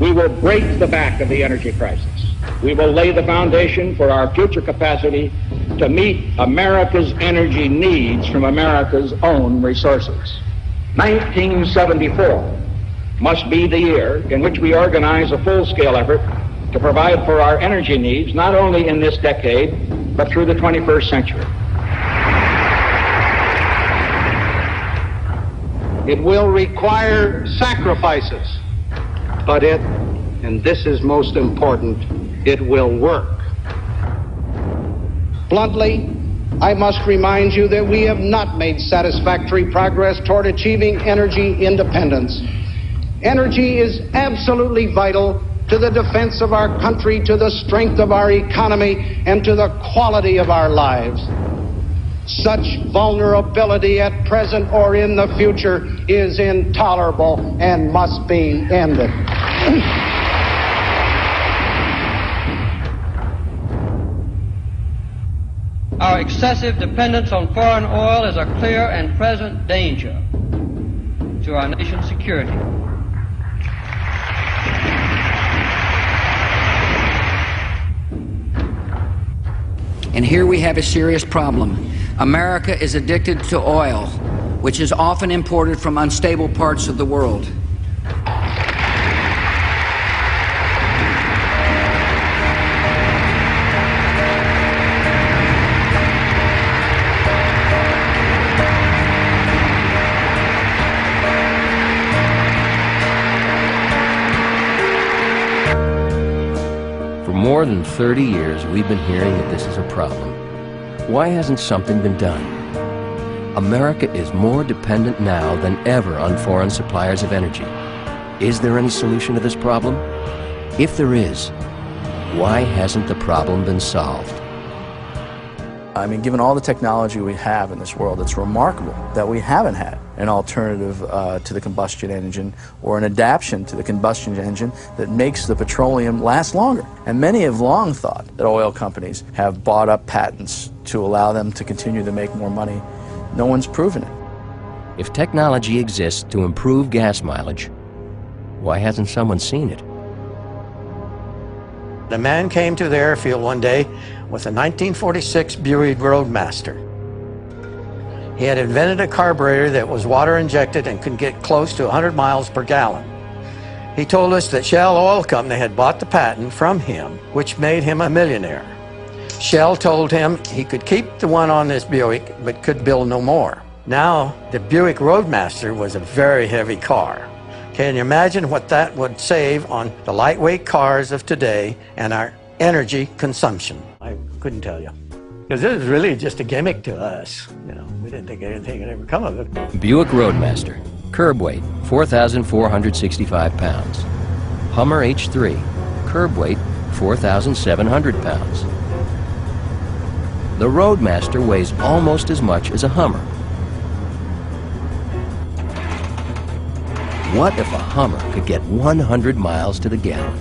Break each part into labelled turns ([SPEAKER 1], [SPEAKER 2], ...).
[SPEAKER 1] we will break the back of the energy crisis. We will lay the foundation for our future capacity to meet America's energy needs from America's own resources. 1974 must be the year in which we organize a full-scale effort to provide for our energy needs, not only in this decade, but through the 21st century.
[SPEAKER 2] It will require sacrifices, but it, and this is most important, it will work. Bluntly, I must remind you that we have not made satisfactory progress toward achieving energy independence. Energy is absolutely vital to the defense of our country, to the strength of our economy, and to the quality of our lives. Such vulnerability at present or in the future is intolerable and must be ended.
[SPEAKER 3] Our excessive dependence on foreign oil is a clear and present danger to our nation's security.
[SPEAKER 4] And here we have a serious problem. America is addicted to oil, which is often imported from unstable parts of the world.
[SPEAKER 5] For more than 30 years, we've been hearing that this is a problem. Why hasn't something been done? America is more dependent now than ever on foreign suppliers of energy. Is there any solution to this problem? If there is, why hasn't the problem been solved?
[SPEAKER 6] I mean, given all the technology we have in this world, it's remarkable that we haven't had an alternative to the combustion engine or an adaptation to the combustion engine that makes the petroleum last longer. And many have long thought that oil companies have bought up patents to allow them to continue to make more money. No one's proven it.
[SPEAKER 5] If technology exists to improve gas mileage, why hasn't someone seen it?
[SPEAKER 7] A man came to the airfield one day with a 1946 Buick Roadmaster. He had invented a carburetor that was water injected and could get close to 100 miles per gallon. He told us that Shell Oil Company had bought the patent from him, which made him a millionaire. Shell told him he could keep the one on this Buick, but could build no more. Now, the Buick Roadmaster was a very heavy car. Can you imagine what that would save on the lightweight cars of today and our energy consumption? I couldn't tell you. Because it was really just a gimmick to us. You know, we didn't think anything would ever come of it.
[SPEAKER 5] Buick Roadmaster, curb weight 4,465 pounds. Hummer H3, curb weight 4,700 pounds. The Roadmaster weighs almost as much as a Hummer. What if a Hummer could get 100 miles to the gallon?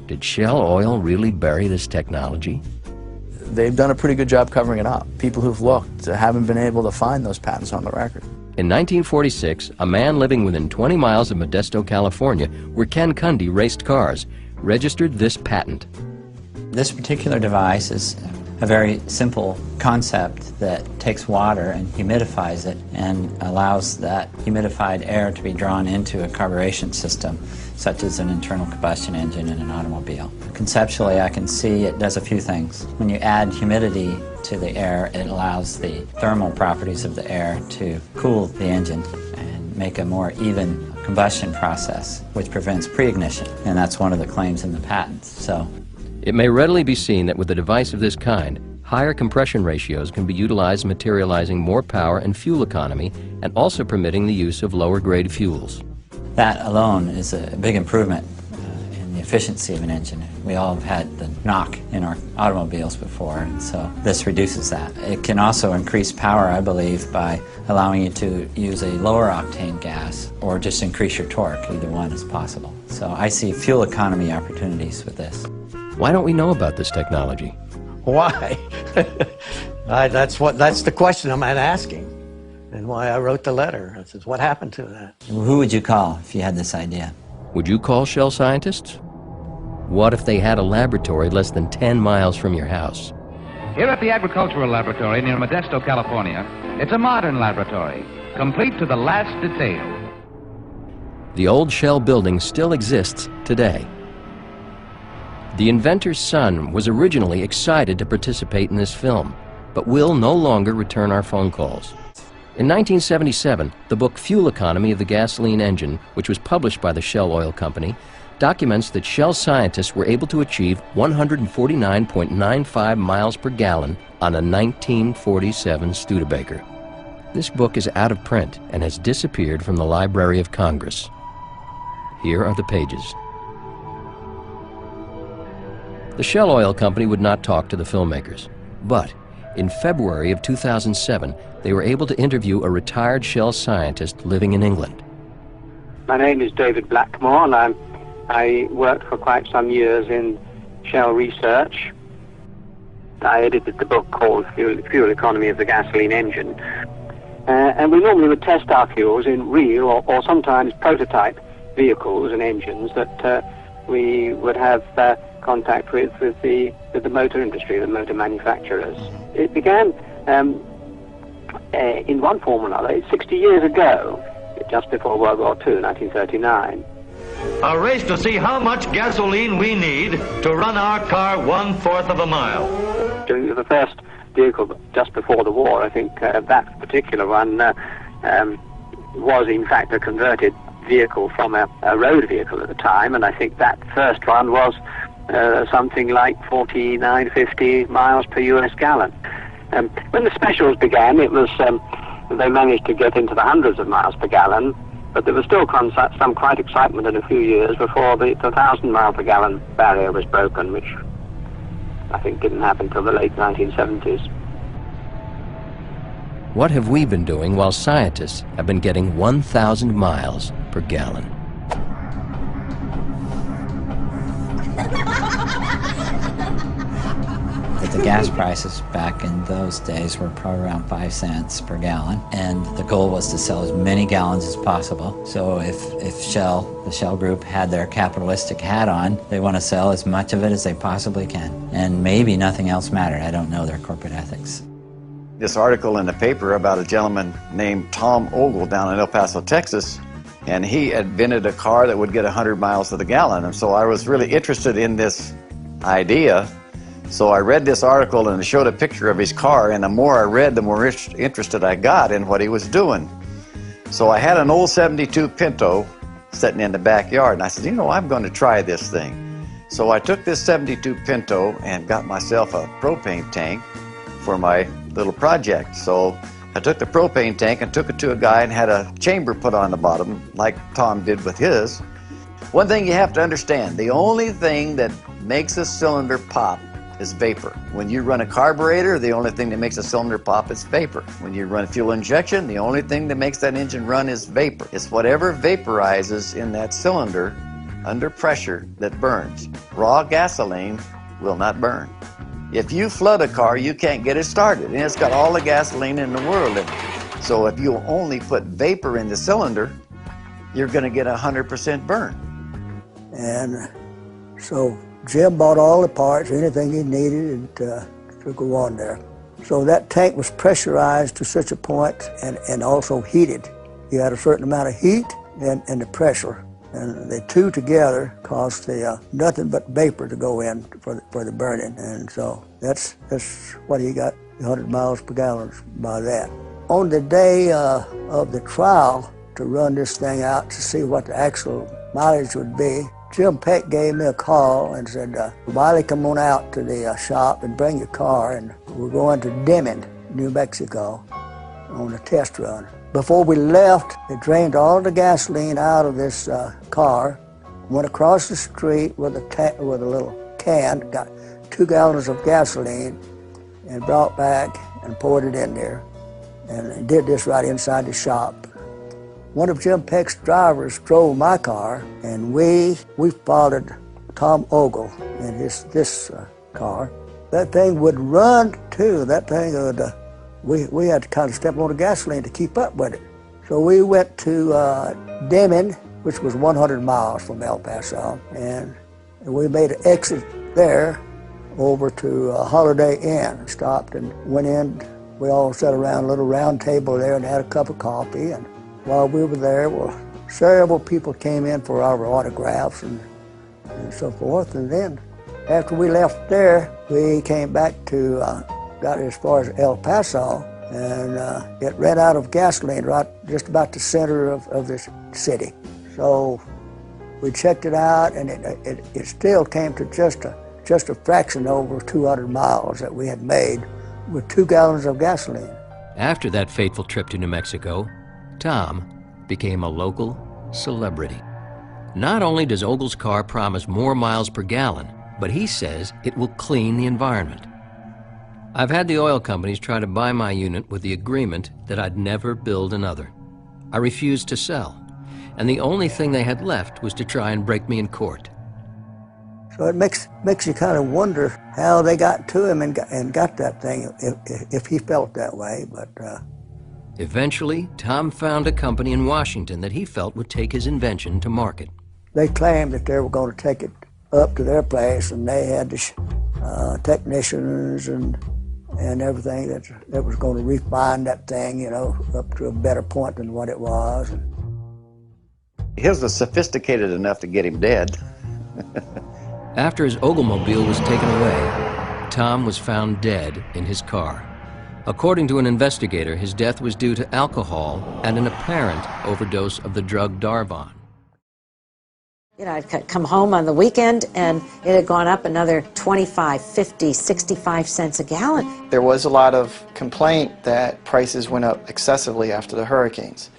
[SPEAKER 5] Did Shell Oil really bury this technology?
[SPEAKER 6] They've done a pretty good job covering it up. People who've looked haven't been able to find those patents on the record.
[SPEAKER 5] In 1946, a man living within 20 miles of Modesto, California, where Ken Cundy raced cars, registered this patent.
[SPEAKER 8] This particular device is a very simple concept that takes water and humidifies it and allows that humidified air to be drawn into a carburation system, such as an internal combustion engine in an automobile. Conceptually, I can see it does a few things. When you add humidity to the air, it allows the thermal properties of the air to cool the engine and make a more even combustion process, which prevents pre-ignition, and that's one of the claims in the patents. So,
[SPEAKER 5] it may readily be seen that with a device of this kind, higher compression ratios can be utilized, materializing more power and fuel economy, and also permitting the use of lower-grade fuels.
[SPEAKER 8] That alone is a big improvement in the efficiency of an engine. We all have had the knock in our automobiles before, and so this reduces that. It can also increase power, I believe, by allowing you to use a lower octane gas or just increase your torque. Either one is possible. So I see fuel economy opportunities with this.
[SPEAKER 5] Why don't we know about this technology?
[SPEAKER 7] Why? That's the question I'm asking. And and why I wrote the letter. I said, what happened to that?
[SPEAKER 8] Who would you call if you had this idea?
[SPEAKER 5] Would you call Shell scientists? What if they had a laboratory less than 10 miles from your house?
[SPEAKER 9] Here at the Agricultural Laboratory near Modesto, California, it's a modern laboratory, complete to the last detail.
[SPEAKER 5] The old Shell building still exists today. The inventor's son was originally excited to participate in this film, but will no longer return our phone calls. In 1977, the book Fuel Economy of the Gasoline Engine, which was published by the Shell Oil Company, documents that Shell scientists were able to achieve 149.95 miles per gallon on a 1947 Studebaker. This book is out of print and has disappeared from the Library of Congress. Here are the pages. The Shell Oil Company would not talk to the filmmakers, but in February of 2007, they were able to interview a retired Shell scientist living in England.
[SPEAKER 10] My name is David Blackmore, and I worked for quite some years in Shell research. I edited the book called Fuel Economy of the Gasoline Engine. And we normally would test our fuels in real or sometimes prototype vehicles and engines that we would have contact with the motor industry, the motor manufacturers. It began in one form or another 60 years ago, just before World War II, 1939.
[SPEAKER 11] A race to see how much gasoline we need to run our car 1/4 of a mile.
[SPEAKER 10] During the first vehicle just before the war, I think that particular one was in fact a converted vehicle from a road vehicle at the time, and I think that first one was something like 49, 50 miles per US gallon. When the specials began, it was they managed to get into the hundreds of miles per gallon, but there was still some quite excitement in a few years before the 1,000 mile per gallon barrier was broken, which I think didn't happen until the late 1970s.
[SPEAKER 5] What have we been doing while scientists have been getting 1,000 miles per gallon?
[SPEAKER 8] The gas prices back in those days were probably around 5 cents per gallon, and the goal was to sell as many gallons as possible. So if Shell, the Shell Group, had their capitalistic hat on, they want to sell as much of it as they possibly can. And maybe nothing else mattered. I don't know their corporate ethics.
[SPEAKER 12] This article in the paper about a gentleman named Tom Ogle down in El Paso, Texas, and he invented a car that would get 100 miles to the gallon. And so I was really interested in this idea. So I read this article and it showed a picture of his car, and the more I read, the more interested I got in what he was doing. So I had an old 72 Pinto sitting in the backyard, and I said, you know, I'm going to try this thing. So I took this 72 Pinto and got myself a propane tank for my little project. So I took the propane tank and took it to a guy and had a chamber put on the bottom, like Tom did with his. One thing you have to understand, the only thing that makes a cylinder pop is vapor. When you run a carburetor, the only thing that makes a cylinder pop is vapor. When you run fuel injection, the only thing that makes that engine run is vapor. It's whatever vaporizes in that cylinder under pressure that burns. Raw gasoline will not burn. If you flood a car, you can't get it started, and it's got all the gasoline in the world in it. So if you only put vapor in the cylinder, you're going to get 100% burn.
[SPEAKER 13] And so Jim bought all the parts, anything he needed to go on there. So that tank was pressurized to such a point and also heated. You had a certain amount of heat and the pressure. And the two together caused nothing but vapor to go in for the burning. And so that's what he got 100 miles per gallon by that. On the day of the trial to run this thing out to see what the actual mileage would be, Jim Peck gave me a call and said, Wiley, come on out to the shop and bring your car, and we're going to Deming, New Mexico, on a test run. Before we left, they drained all the gasoline out of this car, went across the street with a little can, got 2 gallons of gasoline, and brought back and poured it in there, and did this right inside the shop. One of Jim Peck's drivers drove my car, and we followed Tom Ogle in this car. That thing would run too. That thing we had to kind of step on the gasoline to keep up with it. So we went to Deming, which was 100 miles from El Paso, and we made an exit there over to Holiday Inn. Stopped and went in. We all sat around a little round table there and had a cup of coffee. And while we were there, well, several people came in for our autographs and so forth. And then after we left there, we came back to, got as far as El Paso, and it ran out of gasoline right just about the center of this city. So we checked it out, and it still came to just a fraction over 200 miles that we had made with 2 gallons of gasoline.
[SPEAKER 5] After that fateful trip to New Mexico, Tom became a local celebrity. Not only does Ogle's car promise more miles per gallon, but he says it will clean the environment. I've had the oil companies try to buy my unit with the agreement that I'd never build another. I refused to sell, and the only thing they had left was to try and break me in court.
[SPEAKER 13] So it makes you kind of wonder how they got to him and got that thing, if he felt that way. But
[SPEAKER 5] eventually, Tom found a company in Washington that he felt would take his invention to market.
[SPEAKER 13] They claimed that they were going to take it up to their place, and they had the technicians and everything that was going to refine that thing, you know, up to a better point than what it was.
[SPEAKER 12] His was sophisticated enough to get him dead.
[SPEAKER 5] After his Oglemobile was taken away, Tom was found dead in his car. According to an investigator, his death was due to alcohol and an apparent overdose of the drug Darvon.
[SPEAKER 14] You know, I'd come home on the weekend and it had gone up another 25, 50, 65 cents a gallon.
[SPEAKER 15] There was a lot of complaint that prices went up excessively after the hurricanes.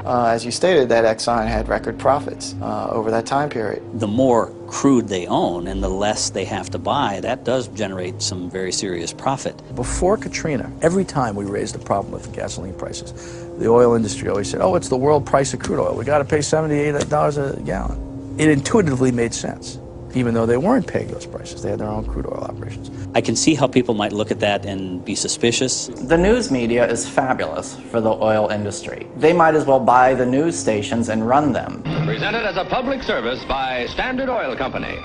[SPEAKER 15] As you stated, that Exxon had record profits over that time period.
[SPEAKER 16] The more crude they own and the less they have to buy, that does generate some very serious profit.
[SPEAKER 6] Before Katrina, every time we raised the problem with gasoline prices, the oil industry always said, oh, it's the world price of crude oil. We got to pay $78 a gallon. It intuitively made sense, even though they weren't paying those prices. They had their own crude oil operations.
[SPEAKER 16] I can see how people might look at that and be suspicious.
[SPEAKER 17] The news media is fabulous for the oil industry. They might as well buy the news stations and run them.
[SPEAKER 9] Presented as a public service by Standard Oil Company.